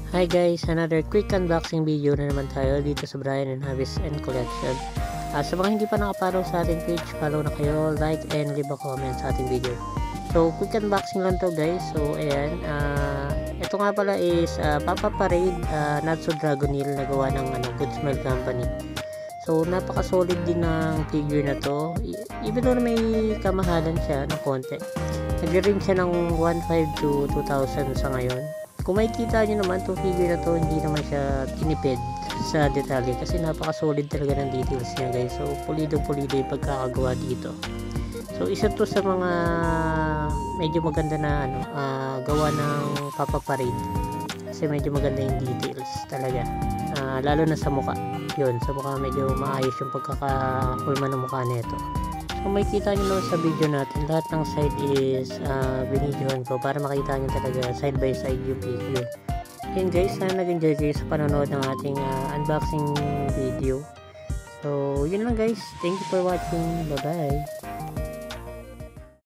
Hi guys, another quick unboxing video na naman tayo dito sa Brian and Harvest and Collection. Sa mga hindi pa nakapollow sa ating page, follow na kayo, like and leave a comment sa ating video. So quick unboxing lang to guys. So ayan, ito nga pala is Papa Parade Natsu Dragonil na gawa ng Good Smile Company. So napaka solid din ng figure na to, even though may kamahalan siya ng konti. Nag-range siya ng 1.5 to 2,000 sa ngayon. Kung makikita nyo naman itong figure na to, hindi naman siya tinipid sa detalye kasi napaka solid talaga ng details niya guys. So pulido yung pagkakagawa dito. So isa to sa mga medyo maganda na gawa ng Papa Parade kasi medyo maganda yung details talaga, lalo na sa mukha. Yun, sa mukha medyo maayos yung pagkakakulma ng mukha nito. Kung makikita nyo naman sa video natin, lahat ng side is binidyohan ko para makita nyo talaga side by side yung figure. Again guys, sana nag-enjoy kayo sa panonood ng ating unboxing video. So yun lang guys, thank you for watching, bye bye.